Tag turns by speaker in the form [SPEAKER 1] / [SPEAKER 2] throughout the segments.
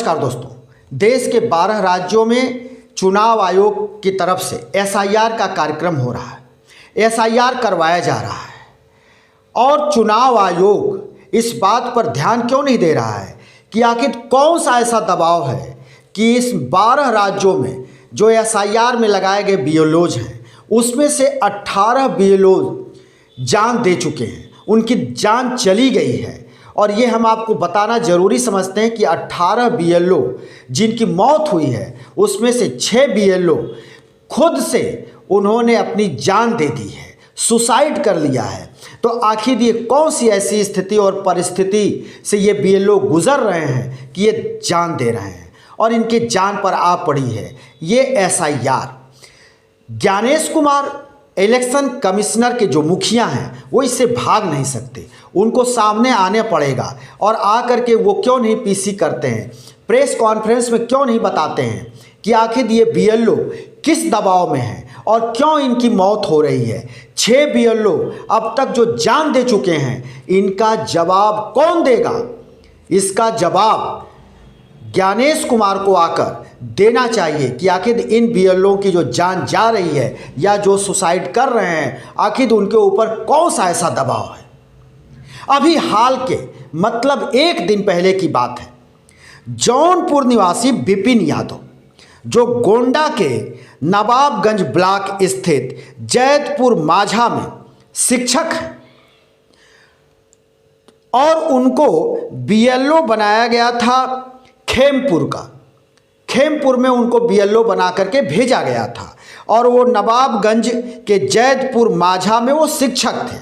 [SPEAKER 1] नमस्कार दोस्तों, देश के 12 राज्यों में चुनाव आयोग की तरफ से एसआईआर का कार्यक्रम हो रहा है। एसआईआर करवाया जा रहा है और चुनाव आयोग इस बात पर ध्यान क्यों नहीं दे रहा है कि आखिर कौन सा ऐसा दबाव है कि इस 12 राज्यों में जो एसआईआर में लगाए गए बीएलओज हैं उसमें से 18 बीएलओ जान दे चुके हैं, उनकी जान चली गई है। और ये हम आपको बताना ज़रूरी समझते हैं कि 18 बीएलओ जिनकी मौत हुई है उसमें से 6 बीएलओ खुद से उन्होंने अपनी जान दे दी है, सुसाइड कर लिया है। तो आखिर ये कौन सी ऐसी स्थिति और परिस्थिति से ये बीएलओ गुजर रहे हैं कि ये जान दे रहे हैं और इनके जान पर आ पड़ी है ये SIR. Gyanesh Kumar election commissioner के जो मुखिया हैं वो इससे भाग नहीं सकते, उनको सामने आने पड़ेगा। और आकर के वो क्यों नहीं पीसी करते हैं, प्रेस कॉन्फ्रेंस में क्यों नहीं बताते हैं कि आखिर ये बीएलओ किस दबाव में है और क्यों इनकी मौत हो रही है। 6 बीएलओ अब तक जो जान दे चुके हैं, इनका जवाब कौन देगा? इसका जवाब ज्ञानेश कुमार को आकर देना चाहिए कि आखिर इन बीएलओ की जो जान जा रही है या जो सुसाइड कर रहे हैं, आखिर उनके ऊपर कौन सा ऐसा दबाव है। अभी हाल के मतलब एक दिन पहले की बात है, जौनपुर निवासी विपिन यादव जो गोंडा के नवाबगंज ब्लॉक स्थित जैतपुर माझा में शिक्षक हैं और उनको बीएलओ बनाया गया था खेमपुर का। खेमपुर में उनको बीएलओ बना करके भेजा गया था और वो नवाबगंज के जैतपुर माझा में वो शिक्षक थे,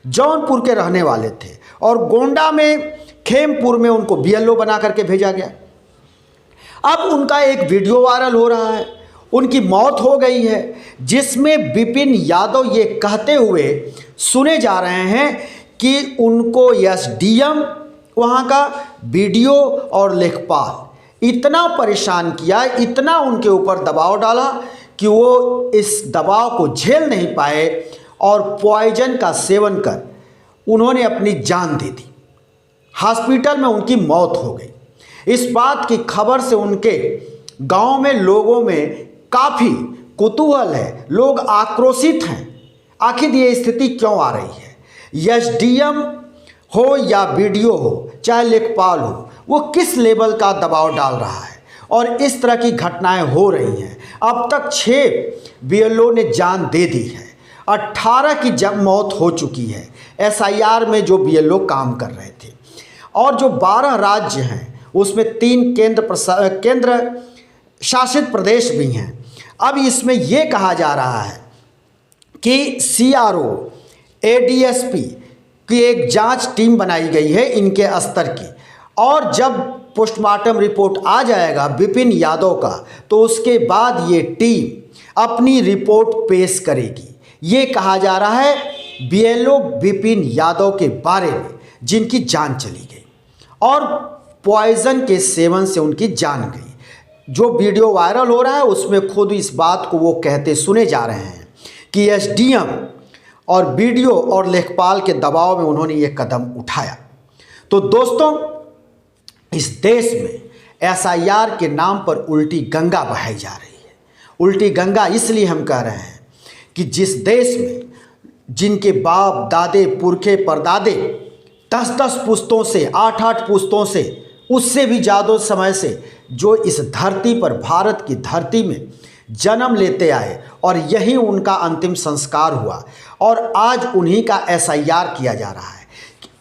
[SPEAKER 1] जौनपुर के रहने वाले थे और गोंडा में खेमपुर में उनको बीएलओ बना करके भेजा गया। अब उनका एक वीडियो वायरल हो रहा है, उनकी मौत हो गई है, जिसमें विपिन यादव ये कहते हुए सुने जा रहे हैं कि उनको एसडीएम वहाँ का बीडीओ और लेखपाल इतना परेशान किया, इतना उनके ऊपर दबाव डाला कि वो इस दबाव को झेल नहीं पाए और पॉइजन का सेवन कर उन्होंने अपनी जान दे दी। हॉस्पिटल में उनकी मौत हो गई। इस बात की खबर से उनके गांव में लोगों में काफ़ी कुतूहल है, लोग आक्रोशित हैं। आखिर ये स्थिति क्यों आ रही है? एसडीएम हो या बीडीओ हो, चाहे लेखपाल हो, वो किस लेवल का दबाव डाल रहा है और इस तरह की घटनाएं हो रही हैं। अब तक 6 बीएलओ ने जान दे दी है, 18 की जब मौत हो चुकी है एसआईआर में जो बीएलओ काम कर रहे थे। और जो 12 राज्य हैं उसमें 3 केंद्र शासित प्रदेश भी हैं। अब इसमें यह कहा जा रहा है कि सीआरओ एडीएसपी की एक जांच टीम बनाई गई है इनके स्तर की, और जब पोस्टमार्टम रिपोर्ट आ जाएगा विपिन यादव का तो उसके बाद ये टीम अपनी रिपोर्ट पेश करेगी। ये कहा जा रहा है बीएलओ विपिन यादव के बारे में जिनकी जान चली गई और पॉइजन के सेवन से उनकी जान गई। जो वीडियो वायरल हो रहा है उसमें खुद इस बात को वो कहते सुने जा रहे हैं कि एसडीएम और बीडीओ और लेखपाल के दबाव में उन्होंने ये कदम उठाया। तो दोस्तों, इस देश में एसआईआर के नाम पर उल्टी गंगा बहाई जा रही है। उल्टी गंगा इसलिए हम कह रहे हैं कि जिस देश में जिनके बाप दादे पुरखे परदादे 10-10 पुश्तों से 8-8 पुश्तों से उससे भी ज़्यादा समय से जो इस धरती पर भारत की धरती में जन्म लेते आए और यही उनका अंतिम संस्कार हुआ और आज उन्हीं का एसआईआर किया जा रहा है।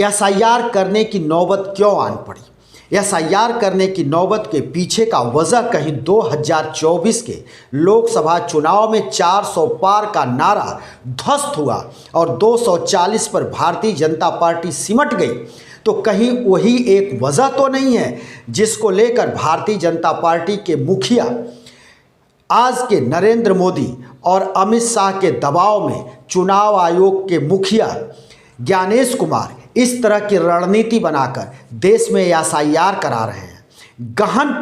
[SPEAKER 1] एसआईआर करने की नौबत क्यों आन पड़ी? एसआईआर करने की नौबत के पीछे का वजह कहीं 2024 के लोकसभा चुनाव में 400 पार का नारा ध्वस्त हुआ और 240 पर भारतीय जनता पार्टी सिमट गई। तो कहीं वही एक वजह तो नहीं है जिसको लेकर भारतीय जनता पार्टी के मुखिया आज के नरेंद्र मोदी और अमित शाह के दबाव में चुनाव आयोग के मुखिया ज्ञानेश कुमार इस तरह की रणनीति बनाकर देश में एसआईआर करा रहे हैं। गहन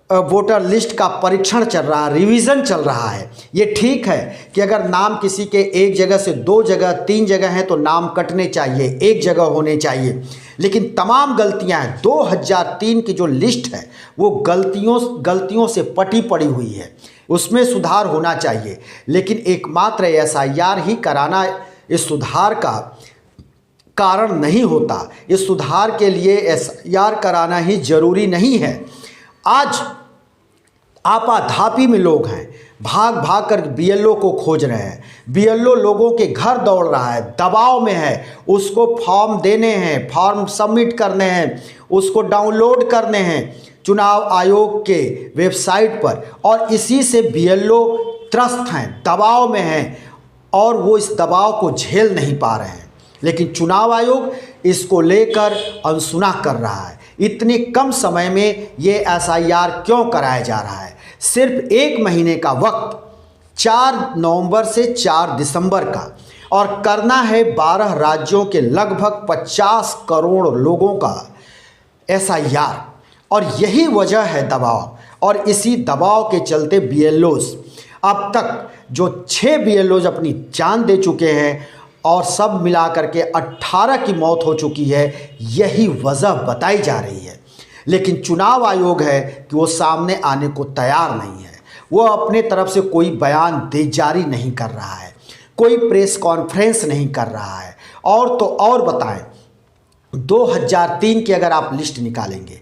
[SPEAKER 1] वोटर लिस्ट का परीक्षण चल रहा है, रिवीजन चल रहा है। ये ठीक है कि अगर नाम किसी के एक जगह से 2 जगह 3 जगह हैं तो नाम कटने चाहिए, एक जगह होने चाहिए, लेकिन तमाम गलतियां हैं। 2003 की जो लिस्ट है वो गलतियों से पटी पड़ी हुई है, उसमें सुधार होना चाहिए। लेकिन एकमात्र एसआईआर ही कराना इस सुधार का कारण नहीं होता। इस सुधार के लिए एसआईआर कराना ही जरूरी नहीं है। आज आपाधापी में लोग हैं, भाग भाग कर बीएलओ को खोज रहे हैं। बीएलओ लोगों के घर दौड़ रहा है, दबाव में है, उसको फॉर्म देने हैं, फॉर्म सबमिट करने हैं, उसको डाउनलोड करने हैं चुनाव आयोग के वेबसाइट पर, और इसी से बीएलओ त्रस्त हैं, दबाव में हैं और वो इस दबाव को झेल नहीं पा रहे हैं। लेकिन चुनाव आयोग इसको लेकर अनसुना कर रहा है। इतने कम समय में ये एसआईआर क्यों कराया जा रहा है? सिर्फ 1 महीने का वक्त, 4 नवंबर से 4 दिसंबर का, और करना है 12 राज्यों के लगभग 50 करोड़ लोगों का एसआईआर। और यही वजह है दबाव, और इसी दबाव के चलते बीएलओज अब तक जो 6 बीएलओज अपनी जान दे चुके हैं और सब मिलाकर के 18 की मौत हो चुकी है, यही वजह बताई जा रही है। लेकिन चुनाव आयोग है कि वो सामने आने को तैयार नहीं है। वो अपने तरफ से कोई बयान जारी नहीं कर रहा है, कोई प्रेस कॉन्फ्रेंस नहीं कर रहा है। और तो और बताएं, 2003 की अगर आप लिस्ट निकालेंगे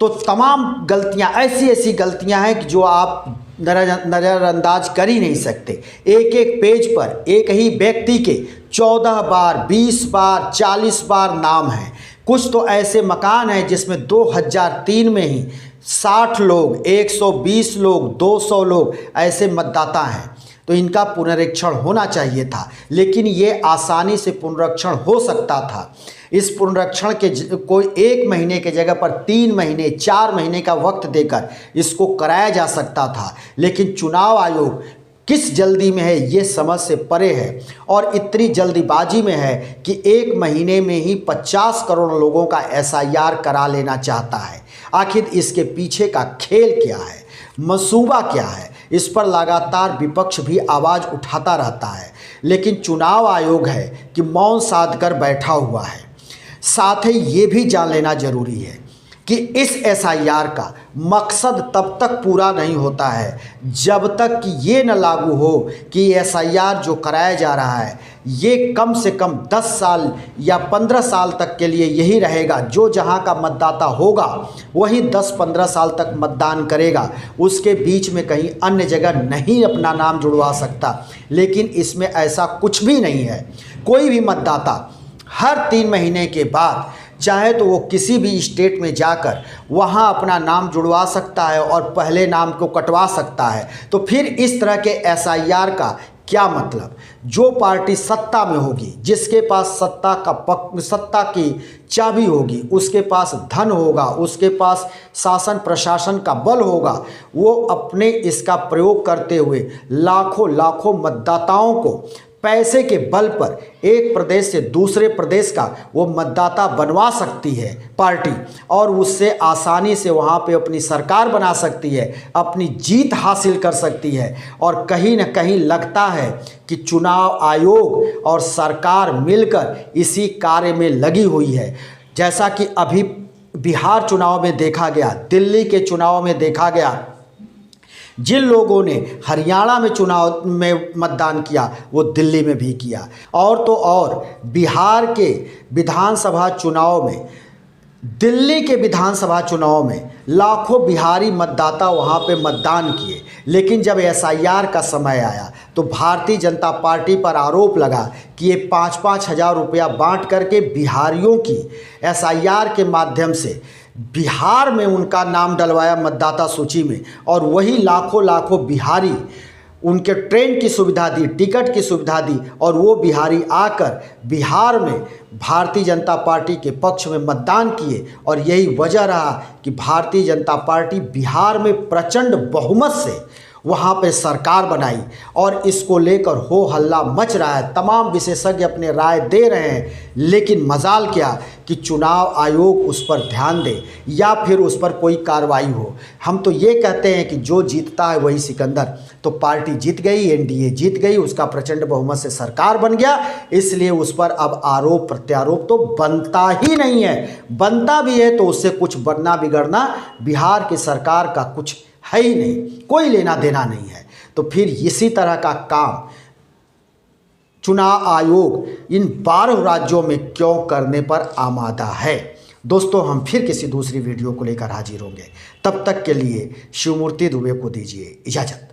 [SPEAKER 1] तो तमाम गलतियां, ऐसी गलतियां हैं कि जो आप नज़रअंदाज कर ही नहीं सकते। एक एक पेज पर एक ही व्यक्ति के 14 बार, 20 बार, 40 बार नाम हैं। कुछ तो ऐसे मकान हैं जिसमें 2003 में ही 60 लोग, 120 लोग, 200 लोग ऐसे मतदाता हैं। तो इनका पुनरीक्षण होना चाहिए था, लेकिन ये आसानी से पुनरीक्षण हो सकता था। इस पुनरीक्षण के कोई 1 महीने के जगह पर 3 महीने, 4 महीने का वक्त देकर इसको कराया जा सकता था। लेकिन चुनाव आयोग किस जल्दी में है ये समझ से परे है, और इतनी जल्दीबाजी में है कि 1 महीने में ही 50 करोड़ लोगों का एसआईआर करा लेना चाहता है। आखिर इसके पीछे का खेल क्या है, मंसूबा क्या है? इस पर लगातार विपक्ष भी आवाज़ उठाता रहता है, लेकिन चुनाव आयोग है कि मौन साध कर बैठा हुआ है। साथ ही ये भी जान लेना जरूरी है कि इस एसआईआर का मकसद तब तक पूरा नहीं होता है जब तक कि ये न लागू हो कि एसआईआर जो कराया जा रहा है ये कम से कम 10 साल या 15 साल तक के लिए यही रहेगा। जो जहाँ का मतदाता होगा वही 10-15 साल तक मतदान करेगा, उसके बीच में कहीं अन्य जगह नहीं अपना नाम जुड़वा सकता। लेकिन इसमें ऐसा कुछ भी नहीं है। कोई भी मतदाता हर 3 महीने के बाद चाहे तो वो किसी भी स्टेट में जाकर वहाँ अपना नाम जुड़वा सकता है और पहले नाम को कटवा सकता है। तो फिर इस तरह के एसआईआर का क्या मतलब? जो पार्टी सत्ता में होगी, जिसके पास सत्ता की चाबी होगी, उसके पास धन होगा, उसके पास शासन प्रशासन का बल होगा, वो अपने इसका प्रयोग करते हुए लाखों मतदाताओं को पैसे के बल पर एक प्रदेश से दूसरे प्रदेश का वो मतदाता बनवा सकती है पार्टी, और उससे आसानी से वहाँ पे अपनी सरकार बना सकती है, अपनी जीत हासिल कर सकती है। और कहीं न कहीं लगता है कि चुनाव आयोग और सरकार मिलकर इसी कार्य में लगी हुई है। जैसा कि अभी बिहार चुनाव में देखा गया, दिल्ली के चुनाव में देखा गया, जिन लोगों ने हरियाणा में चुनाव में मतदान किया वो दिल्ली में भी किया। और तो और बिहार के विधानसभा चुनाव में, दिल्ली के विधानसभा चुनाव में लाखों बिहारी मतदाता वहां पे मतदान किए। लेकिन जब एसआईआर का समय आया तो भारतीय जनता पार्टी पर आरोप लगा कि ये 5-5 हज़ार रुपया बांट करके बिहारियों की एसआईआर के माध्यम से बिहार में उनका नाम डलवाया मतदाता सूची में, और वही लाखों बिहारी उनके ट्रेन की सुविधा दी, टिकट की सुविधा दी, और वो बिहारी आकर बिहार में भारतीय जनता पार्टी के पक्ष में मतदान किए। और यही वजह रहा कि भारतीय जनता पार्टी बिहार में प्रचंड बहुमत से वहाँ पे सरकार बनाई और इसको लेकर हो हल्ला मच रहा है। तमाम विशेषज्ञ अपने राय दे रहे हैं, लेकिन मजाल क्या कि चुनाव आयोग उस पर ध्यान दे या फिर उस पर कोई कार्रवाई हो। हम तो ये कहते हैं कि जो जीतता है वही सिकंदर। तो पार्टी जीत गई, एनडीए जीत गई, उसका प्रचंड बहुमत से सरकार बन गया, इसलिए उस पर अब आरोप प्रत्यारोप तो बनता ही नहीं है। बनता भी है तो उससे कुछ बनना बिगड़ना बिहार की सरकार का कुछ है ही नहीं, कोई लेना देना नहीं है। तो फिर इसी तरह का काम चुनाव आयोग इन 12 राज्यों में क्यों करने पर आमादा है। दोस्तों, हम फिर किसी दूसरी वीडियो को लेकर हाजिर होंगे। तब तक के लिए शिवमूर्ति दुबे को दीजिए इजाज़त।